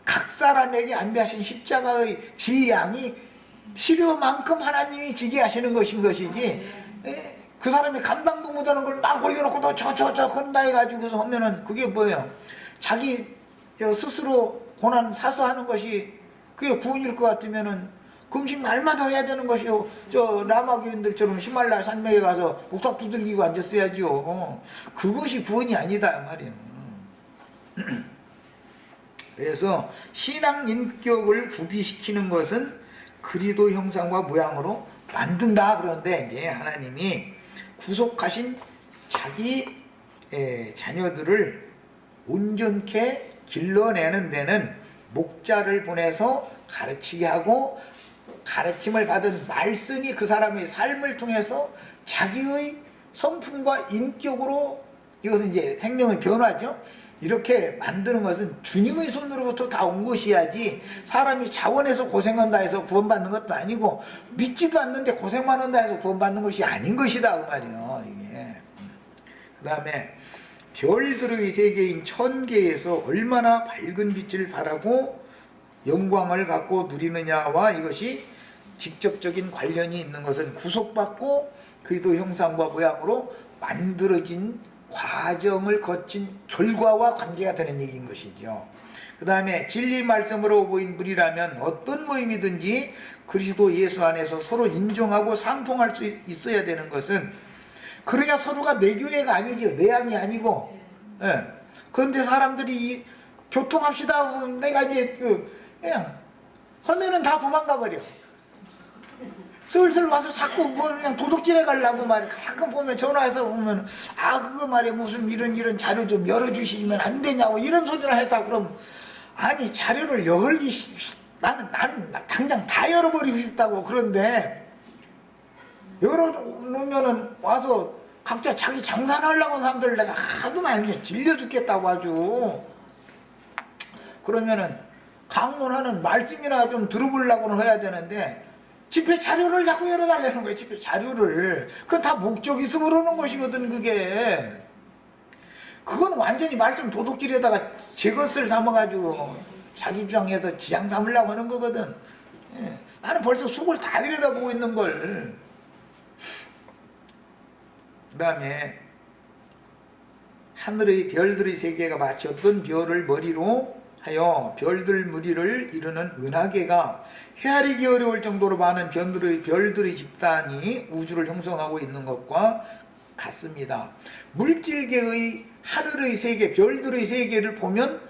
각 사람에게 안배하신 십자가의 질량이 필요만큼 하나님이 지게 하시는 것인 것이지, 그 사람이 감당도 못하는 걸 막 올려놓고 너 저 건다 해가지고서 하면은 그게 뭐예요? 자기 스스로 고난 사서 하는 것이 그게 구원일 것 같으면은 금식 날마다 해야 되는 것이요. 저 라마교인들처럼 히말라야 산맥에 가서 목탁 두들기고 앉았어야죠. 그것이 구원이 아니다 말이에요. 그래서 신앙 인격을 구비시키는 것은 그리스도 형상과 모양으로 만든다. 그런데 이제 하나님이 구속하신 자기 자녀들을 온전케 길러내는 데는 목자를 보내서 가르치게 하고, 가르침을 받은 말씀이 그 사람의 삶을 통해서 자기의 성품과 인격으로, 이것은 이제 생명의 변화죠. 이렇게 만드는 것은 주님의 손으로부터 다 온 것이야지, 사람이 자원해서 고생한다 해서 구원받는 것도 아니고, 믿지도 않는데 고생만 한다 해서 구원받는 것이 아닌 것이다 그 말이에요. 이게. 그 다음에 별들의 세계인 천계에서 얼마나 밝은 빛을 발하고 영광을 갖고 누리느냐와 이것이 직접적인 관련이 있는 것은 구속받고 그리스도 형상과 모양으로 만들어진 과정을 거친 결과와 관계가 되는 얘기인 것이죠. 그 다음에 진리 말씀으로 모인 무리라면 어떤 모임이든지 그리스도 예수 안에서 서로 인정하고 상통할 수 있어야 되는 것은, 그래야 서로가 내 교회가 아니죠. 내 안이 아니고. 예. 그런데 사람들이 교통합시다 내가 이제 그냥 하면은 다 도망가 버려. 슬슬 와서 자꾸 뭐 그냥 도둑질해 가려고 말이야. 가끔 보면 전화해서 보면 그거 말이야 무슨 이런 자료 좀 열어주시면 안 되냐고 이런 소리를 해서, 그럼 아니 자료를 열기 나는 당장 다 열어버리고 싶다고. 그런데 열어놓으면은 와서 각자 자기 장사하려고 하는 사람들 내가 하도 많이 질려 죽겠다고 아주. 그러면은 강론하는 말씀이나 좀 들어보려고는 해야 되는데 집회 자료를 자꾸 열어달라는 거예요. 집회 자료를. 그건 다 목적이 있어 그러는 것이거든 그게. 그건 완전히 말씀 도둑질에다가 제 것을 삼아가지고 자기 주장해서 지향 삼으려고 하는 거거든. 예. 나는 벌써 속을 다 들여다보고 있는 걸. 그 다음에 하늘의 별들의 세계가 마치 어떤 별을 머리로 하여 별들 무리를 이루는 은하계가 헤아리기 어려울 정도로 많은 별들의 집단이 우주를 형성하고 있는 것과 같습니다. 물질계의 하늘의 세계, 별들의 세계를 보면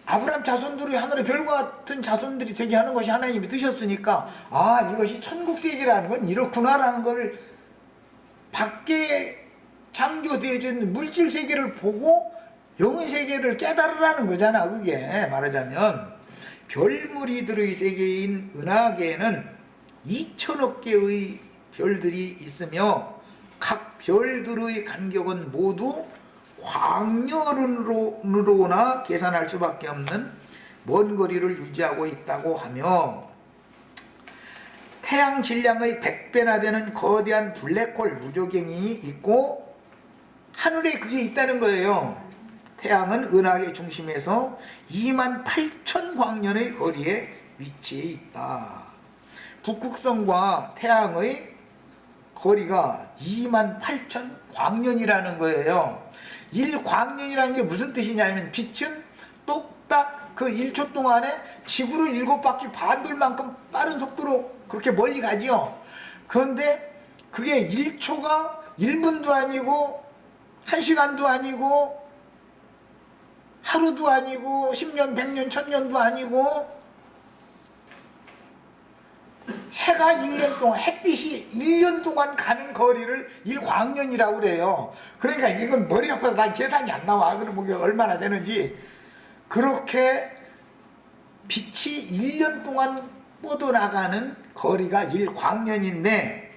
아브라함 자손들이 하늘의 별과 같은 자손들이 되게 하는 것이 하나님이 뜻이었으니까 이것이 천국 세계라는 건 이렇구나라는 걸 밖에 창조되어져 있는 물질 세계를 보고 영의 세계를 깨달으라는 거잖아. 그게 말하자면 별무리들의 세계인 은하계에는 2000억 개의 별들이 있으며 각 별들의 간격은 모두 광년으로나 계산할 수밖에 없는 먼 거리를 유지하고 있다고 하며, 태양 질량의 100배나 되는 거대한 블랙홀 무조갱이 있고 하늘에 그게 있다는 거예요. 태양은 은하계 중심에서 2만 8천 광년의 거리에 위치해 있다. 북극성과 태양의 거리가 2만 8천 광년이라는 거예요. 1광년이라는 게 무슨 뜻이냐면, 빛은 똑딱 그 1초 동안에 지구를 7바퀴 반 돌 만큼 빠른 속도로 그렇게 멀리 가지요. 그런데 그게 1초가 1분도 아니고 1시간도 아니고 하루도 아니고 10년, 100년, 1000년도 아니고 해가 1년 동안, 햇빛이 1년 동안 가는 거리를 1광년이라고 그래요. 그러니까 이건 머리 아파서 난 계산이 안 나와. 그럼 그게 얼마나 되는지. 그렇게 빛이 1년 동안 뻗어나가는 거리가 1광년인데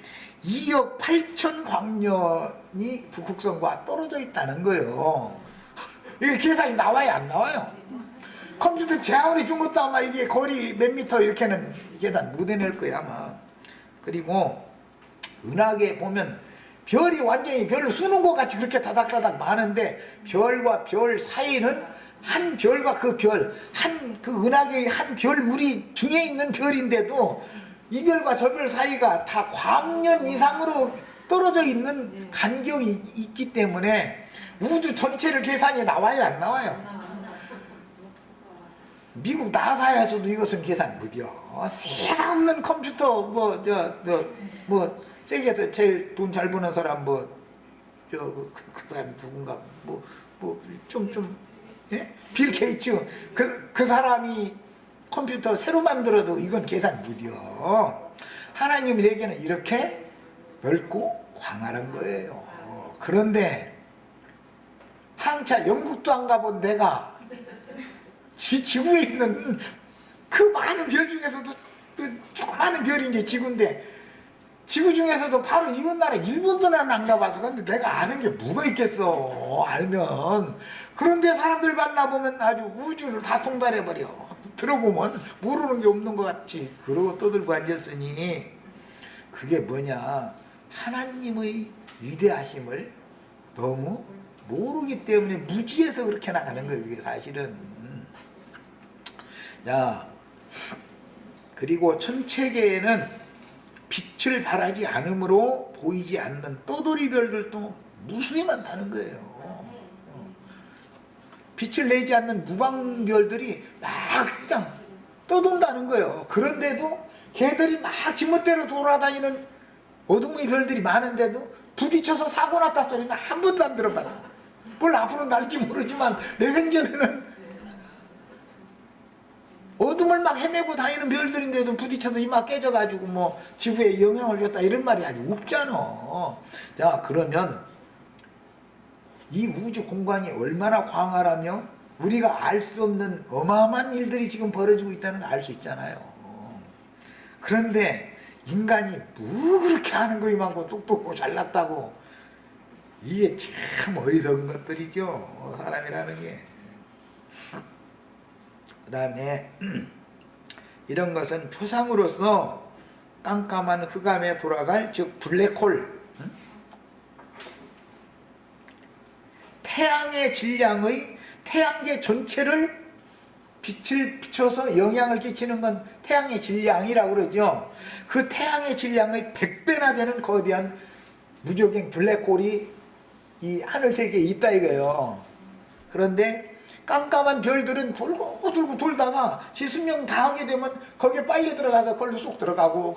2억 8천 광년이 북극성과 떨어져 있다는 거예요. 이게 계산이 나와요, 안 나와요? 컴퓨터 제 아무리 준 것도 아마 이게 거리 몇 미터 이렇게는 계산 못 해낼 거야 아마. 그리고 은하계 보면 별이 완전히 별로 수는 것 같이 그렇게 다닥다닥 많은데, 별과 별 사이는 한 별과 그 별, 그 은하계의 한 별 무리 중에 있는 별인데도 이 별과 저 별 사이가 다 광년 이상으로 떨어져 있는 간격이 있기 때문에 우주 전체를 계산이 나와요, 안 나와요? 미국 나사에서도 이것은 계산 못이요. 세상 없는 컴퓨터 세계에서 제일 돈 잘 버는 사람 그 사람 누군가 예? 빌 게이츠 그 사람이 컴퓨터 새로 만들어도 이건 계산 못이요. 하나님 세계는 이렇게 넓고 광활한 거예요. 그런데 항차 영국도 안 가본 내가 지구에 있는 그 많은 별 중에서도 그 조그마한 별이 이제 지구인데, 지구 중에서도 바로 이웃 나라 일본도 나는 안 가봐서 근데 내가 아는 게 뭐가 있겠어, 알면. 그런데 사람들 만나보면 아주 우주를 다 통달해버려. 들어보면 모르는 게 없는 것 같지. 그러고 떠들고 앉았으니 그게 뭐냐, 하나님의 위대하심을 너무 모르기 때문에 무지해서 그렇게 나가는 거예요, 이게 사실은. 자, 그리고 천체계에는 빛을 발하지 않으므로 보이지 않는 떠돌이 별들도 무수히 많다는 거예요. 빛을 내지 않는 무방별들이 막 그냥 떠돈다는 거예요. 그런데도 걔들이 막 지멋대로 돌아다니는 어둠의 별들이 많은데도 부딪혀서 사고 났다 소리는 한 번도 안 들어봤어. 뭘 앞으로 날지 모르지만 내 생전에는 어둠을 막 헤매고 다니는 별들인데도 부딪혀서 이마 깨져가지고 지구에 영향을 줬다 이런 말이 아직 없잖아. 자, 그러면 이 우주 공간이 얼마나 광활하며 우리가 알 수 없는 어마어마한 일들이 지금 벌어지고 있다는 걸 알 수 있잖아요. 그런데 인간이 뭐 그렇게 하는 거 이만큼 똑똑하고 잘났다고. 이게 참 어리석은 것들이죠, 사람이라는 게. 그 다음에 이런 것은 표상으로서 깜깜한 흑암에 돌아갈, 즉 블랙홀, 태양의 질량의 태양계 전체를 빛을 비춰서 영향을 끼치는 건 태양의 질량이라고 그러죠. 그 태양의 질량의 100배나 되는 거대한 무조갱 블랙홀이 이 하늘세계에 있다 이거예요. 그런데 깜깜한 별들은 돌고 돌다가 지 수명 다 하게 되면 거기에 빨려 들어가서 걸로 쏙 들어가고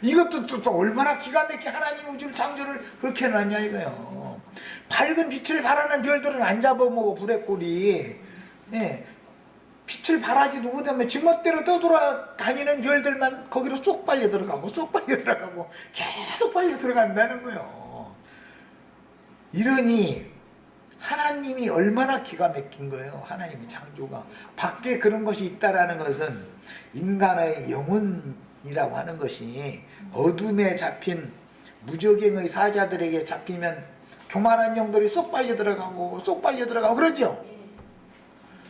이것도 또 얼마나 기가 막히게 하나님 우주를 창조를 그렇게 해놨냐 이거예요. 밝은 빛을 발하는 별들은 안 잡아먹어 블랙홀이. 예. 빛을 발하지도 못하면 지멋대로 떠돌아다니는 별들만 거기로 쏙 빨려 들어가고 계속 빨려 들어간다는 거예요. 이러니 하나님이 얼마나 기가 막힌 거예요. 하나님의 창조가. 밖에 그런 것이 있다라는 것은 인간의 영혼이라고 하는 것이 어둠에 잡힌 무저갱의 사자들에게 잡히면 교만한 영들이 쏙 빨려 들어가고 쏙 빨려 들어가고 그러죠.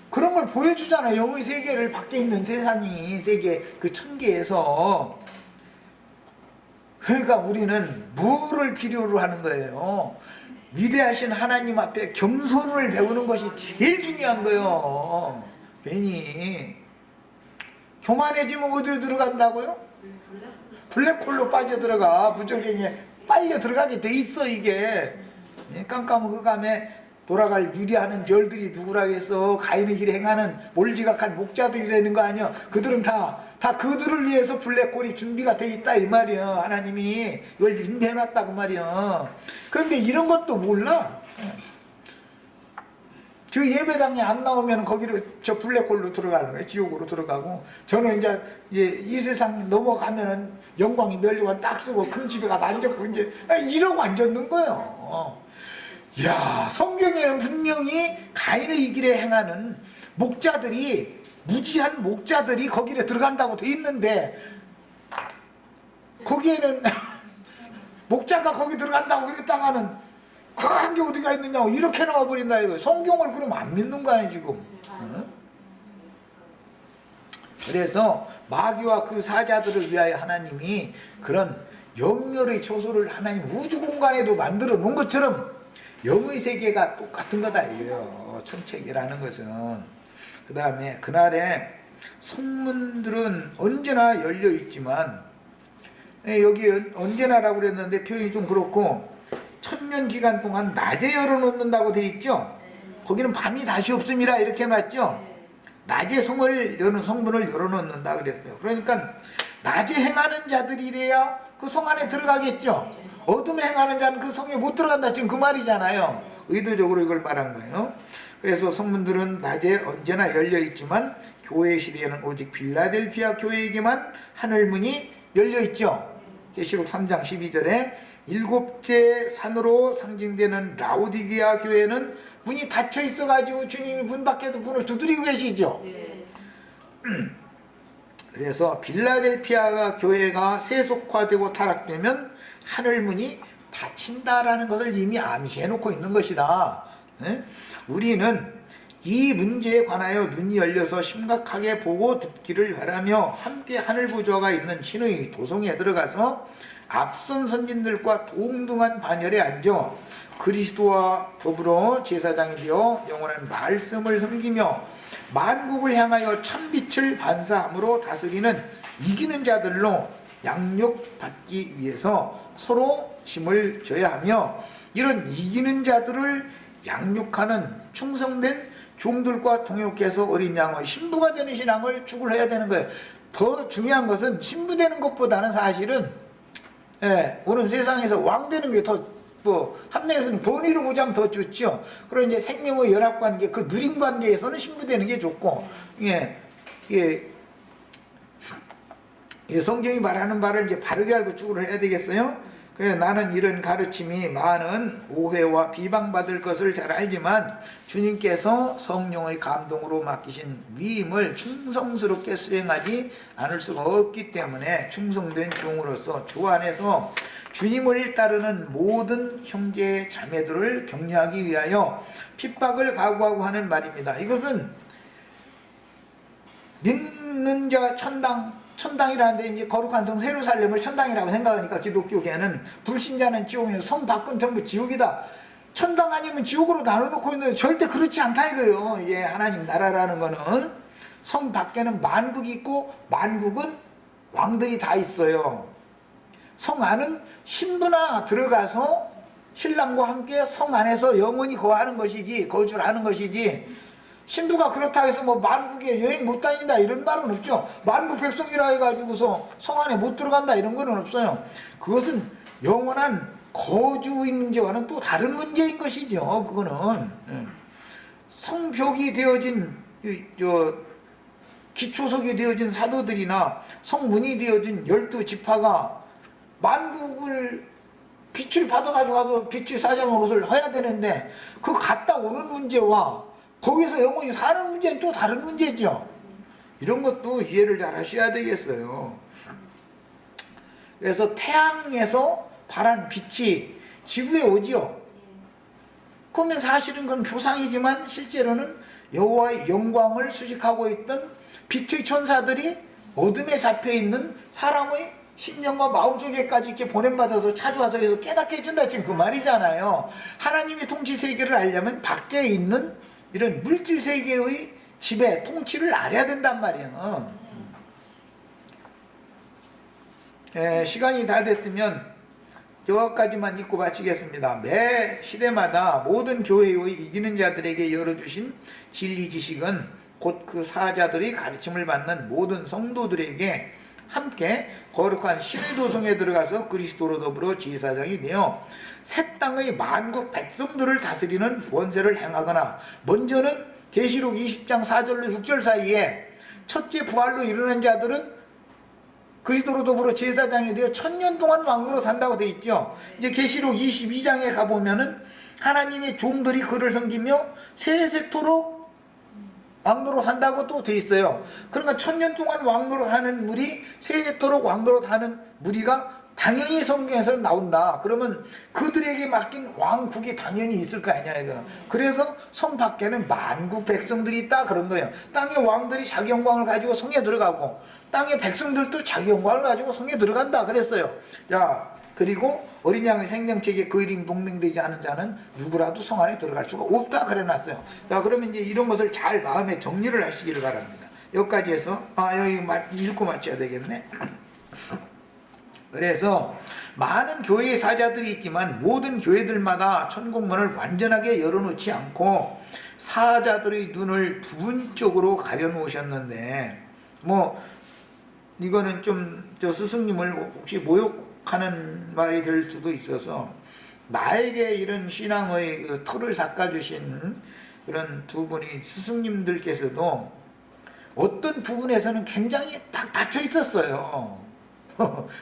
그런 걸 보여주잖아요. 영의 세계를 밖에 있는 세상이 세계 그 천계에서. 그러니까 우리는 뭐를 필요로 하는 거예요? 위대하신 하나님 앞에 겸손을 배우는 것이 제일 중요한 거예요. 괜히 교만해지면 어디로 들어간다고요? 블랙홀로 빠져들어가. 부정행위에 빨려 들어가게 돼 있어. 이게 깜깜흑암에 돌아갈 유리하는 별들이 누구라고 해서 가인의 길에 행하는 몰지각한 목자들이라는 거 아니야. 그들은 다 그들을 위해서 블랙홀이 준비가 돼 있다 이 말이야. 하나님이 이걸 준비해놨다 그 말이야. 그런데 이런 것도 몰라. 저 예배당에 안 나오면 거기로 저 블랙홀로 들어가는 거예요. 지옥으로 들어가고. 저는 이제 이 세상 넘어가면은 영광이 멸류관 딱 쓰고 큰 집에 가서 앉았고 이제 이러고 앉았는 거예요. 야, 성경에는 분명히 가인의 길에 행하는 목자들이, 무지한 목자들이 거기에 들어간다고 돼 있는데, 거기에는 목자가 거기 들어간다고 그랬다가는 그 한 게 어디가 있느냐고 이렇게 나와버린다 이거. 성경을 그럼 안 믿는 거 아니야 지금. 그래서 마귀와 그 사자들을 위하여 하나님이 그런 영열의 초소를 하나님 우주 공간에도 만들어 놓은 것처럼 영의 세계가 똑같은 거다 이거예요. 천책이라는 것은. 그 다음에 그날에 성문들은 언제나 열려 있지만, 여기 언제나라고 그랬는데 표현이 좀 그렇고, 천년 기간 동안 낮에 열어놓는다고 돼 있죠. 거기는 밤이 다시 없음이라 이렇게 해놨죠. 낮에 성문을 열어놓는다 그랬어요. 그러니까 낮에 행하는 자들이래야 그 성 안에 들어가겠죠. 어둠에 행하는 자는 그 성에 못 들어간다 지금 그 말이잖아요. 의도적으로 이걸 말한 거예요. 그래서 성문들은 낮에 언제나 열려 있지만 교회 시대에는 오직 빌라델피아 교회에게만 하늘문이 열려 있죠. 계시록 3장 12절에 일곱째 산으로 상징되는 라오디게아 교회는 문이 닫혀 있어가지고 주님이 문 밖에서 문을 두드리고 계시죠. 그래서 빌라델피아 교회가 세속화되고 타락되면 하늘문이 닫힌다라는 것을 이미 암시해 놓고 있는 것이다. 우리는 이 문제에 관하여 눈이 열려서 심각하게 보고 듣기를 바라며 함께 하늘부조가 있는 신의 도성에 들어가서 앞선 선진들과 동등한 반열에 앉아 그리스도와 더불어 제사장이 되어 영원한 말씀을 섬기며 만국을 향하여 참빛을 반사함으로 다스리는 이기는 자들로 양육받기 위해서 서로 힘을 줘야 하며, 이런 이기는 자들을 양육하는 충성된 종들과 통역해서 어린 양의 신부가 되는 신앙을 추구해야 되는 거예요. 더 중요한 것은 신부 되는 것보다는 사실은 오늘 세상에서 왕 되는 게 더 한면에서는 번위로 보자면 더 좋죠. 그리고 이제 생명의 연합관계, 그 누림 관계에서는 신부 되는 게 좋고, 성경이 말하는 바를 이제 바르게 알고 추구를 해야 되겠어요. 그래서 나는 이런 가르침이 많은 오해와 비방받을 것을 잘 알지만 주님께서 성령의 감동으로 맡기신 위임을 충성스럽게 수행하지 않을 수가 없기 때문에 충성된 종으로서 주 안에서 주님을 따르는 모든 형제 자매들을 격려하기 위하여 핍박을 각오하고 하는 말입니다. 이것은 믿는 자 천당이라는데 이제 거룩한 성 예루살렘을 천당이라고 생각하니까 기독교계는 불신자는 지옥이고 성 밖은 전부 지옥이다. 천당 아니면 지옥으로 나눠놓고 있는데 절대 그렇지 않다 이거예요. 예, 하나님 나라라는 거는 성 밖에는 만국이 있고 만국은 왕들이 다 있어요. 성 안은 신부나 들어가서 신랑과 함께 성 안에서 영원히 거주하는 것이지 신부가 그렇다고 해서 뭐 만국에 여행 못 다닌다 이런 말은 없죠. 만국 백성이라 해가지고서 성 안에 못 들어간다 이런 거는 없어요. 그것은 영원한 거주의 문제와는 또 다른 문제인 것이죠. 그거는 성벽이 되어진 기초석이 되어진 사도들이나 성문이 되어진 12지파가 만국을 빛을 받아가지고 가서 빛의 사자노릇을 해야 되는데 그 갔다 오는 문제와 거기서 영원히 사는 문제는 또 다른 문제죠. 이런 것도 이해를 잘 하셔야 되겠어요. 그래서 태양에서 발한 빛이 지구에 오죠. 그러면 사실은 그건 표상이지만 실제로는 여호와의 영광을 수식하고 있던 빛의 천사들이 어둠에 잡혀있는 사람의 심령과 마음속에까지 이렇게 보냄받아서 찾아와서 깨닫게 해준다, 지금 그 말이잖아요. 하나님의 통치 세계를 알려면 밖에 있는 이런 물질 세계의 지배, 통치를 알아야 된단 말이에요. 시간이 다 됐으면 여기까지만 읽고 마치겠습니다. 매 시대마다 모든 교회의 이기는 자들에게 열어주신 진리 지식은 곧 그 사자들이 가르침을 받는 모든 성도들에게 함께 거룩한 신의 도성에 들어가서 그리스도로 더불어 제사장이 되어 새 땅의 만국 백성들을 다스리는 권세를 행하거나, 먼저는 계시록 20장 4절로 6절 사이에 첫째 부활로 일어난 자들은 그리스도로 더불어 제사장이 되어 1000년 동안 왕으로 산다고 되어 있죠. 이제 계시록 22장에 가보면은 하나님의 종들이 그를 섬기며 세세토록 왕노로 산다고 또 돼 있어요. 그러니까 1000년 동안 왕노로 하는 무리, 세세토록 왕노로 하는 무리가 당연히 성경에서 나온다. 그러면 그들에게 맡긴 왕국이 당연히 있을 거 아니야, 이거. 그래서 성 밖에는 만국 백성들이 있다, 그런 거예요. 땅의 왕들이 자기 영광을 가지고 성에 들어가고, 땅의 백성들도 자기 영광을 가지고 성에 들어간다 그랬어요. 자, 그리고 어린 양의 생명책에 그 이름 동명되지 않은 자는 누구라도 성 안에 들어갈 수가 없다 그래놨어요. 자, 그러면 이제 이런 것을 잘 마음에 정리를 하시기를 바랍니다. 여기까지 해서 여기 읽고 마쳐야 되겠네. 그래서 많은 교회의 사자들이 있지만 모든 교회들마다 천국문을 완전하게 열어놓지 않고 사자들의 눈을 부분적으로 가려놓으셨는데, 뭐 이거는 좀 저 스승님을 혹시 모욕하는 말이 될 수도 있어서, 나에게 이런 신앙의 그 틀을 닦아주신 그런 두 분이 스승님들께서도 어떤 부분에서는 굉장히 딱 닫혀 있었어요.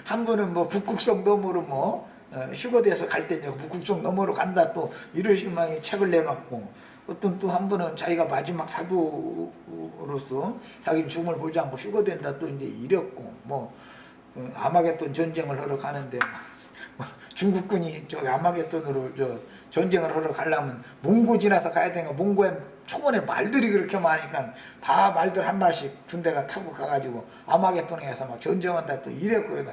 한 분은 뭐 북극성 너머로 뭐 휴거돼서 갈 때냐 북극성 너머로 간다 또 이러시면 책을 내놨고, 어떤 또 한 분은 자기가 마지막 사도로서 자기는 죽음을 보지 않고 휴거된다 또 이제 이랬고, 뭐 아마겟돈 전쟁을 하러 가는데 중국군이 저 아마겟돈으로 저 전쟁을 하러 가려면 몽고 지나서 가야 되니까 몽고에 초반에 말들이 그렇게 많으니까 다 말들 한 마리씩 군대가 타고 가가지고 아마겟돈에 가서 막 전쟁한다 또 이랬고, 그러다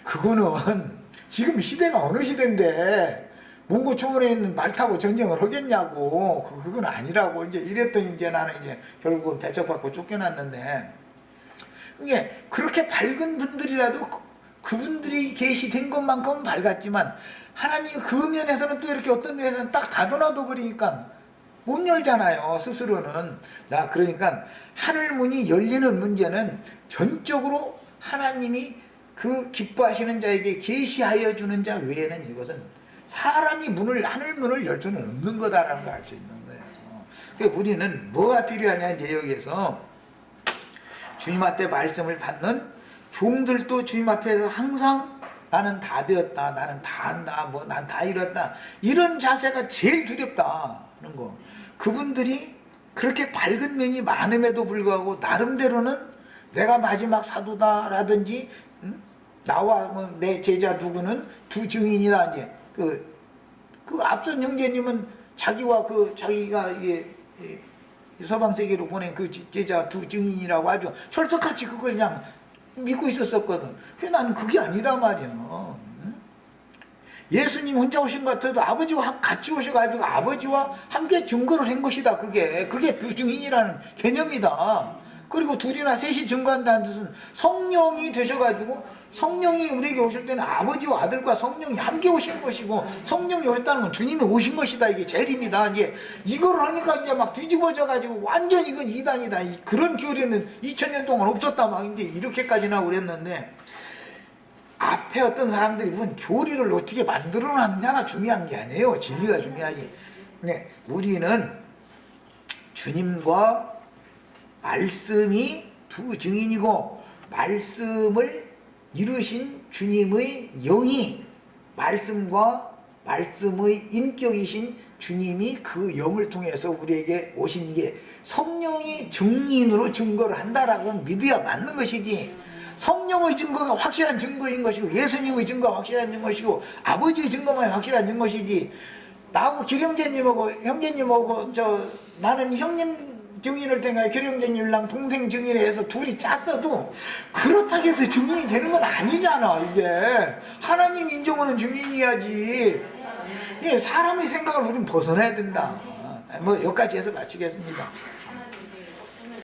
그거는 지금 시대가 어느 시대인데 몽고 초원에 있는 말 타고 전쟁을 하겠냐고, 그건 아니라고 이제 이랬더니 이제 나는 이제 결국은 배척받고 쫓겨났는데, 이게 그렇게 밝은 분들이라도 그분들이 계시된 것만큼은 밝았지만 하나님 그 면에서는 또 이렇게 어떤 면에서는 딱 닫아놔둬 버리니까 못 열잖아요, 스스로는. 자, 그러니까 하늘문이 열리는 문제는 전적으로 하나님이 그 기뻐하시는 자에게 계시하여 주는 자 외에는 이것은 사람이 하늘문을 열 수는 없는 거다라는 걸 알 수 있는 거예요. 그러니까 우리는 뭐가 필요하냐, 이제 여기에서 주님 앞에 말씀을 받는 종들도 주님 앞에서 항상 나는 다 되었다, 나는 다 한다, 뭐 난 다 이뤘다, 이런 자세가 제일 두렵다 하는 거. 그분들이 그렇게 밝은 면이 많음에도 불구하고 나름대로는 내가 마지막 사도다라든지 나와 뭐 내 제자 누구는 두 증인이다, 이제 그 앞선 형제님은 자기와 자기가 서방 세계로 보낸 그 제자 두 증인이라고 아주 철석같이 그걸 그냥 믿고 있었거든. 그래서 나는 그게 아니다 말이야. 예수님 혼자 오신 것 같아도 아버지와 같이 오셔가지고 아버지와 함께 증거를 한 것이다. 그게 두 증인이라는 개념이다. 그리고 둘이나 셋이 증거한다는 뜻은 성령이 되셔가지고, 성령이 우리에게 오실 때는 아버지와 아들과 성령이 함께 오신 것이고, 성령이 오셨다는 건 주님이 오신 것이다. 이게 제일입니다. 이제 이걸 하니까 이제 막 뒤집어져가지고 완전 이건 이단이다. 그런 교리는 2000년 동안 없었다. 막 이제 이렇게까지 나오고 그랬는데, 앞에 어떤 사람들이 무슨 교리를 어떻게 만들어 놨냐가 중요한 게 아니에요. 진리가 중요하지. 네, 우리는 주님과 말씀이 두 증인이고, 말씀을 이루신 주님의 영이, 말씀과 말씀의 인격이신 주님이 그 영을 통해서 우리에게 오신 게 성령이 증인으로 증거를 한다라고 믿어야 맞는 것이지, 성령의 증거가 확실한 증거인 것이고 예수님의 증거가 확실한 증거이고 아버지의 증거만 확실한 증거이지, 나하고 기령제님하고 형제님하고 나는 형님 증인을 ten가 기령제님랑 동생 증인을 해서 둘이 짰어도 그렇다고 해서 증인이 되는 건 아니잖아. 이게 하나님 인정하는 증인이야지. 예, 사람의 생각을 우리는 벗어나야 된다. 뭐 여기까지 해서 마치겠습니다.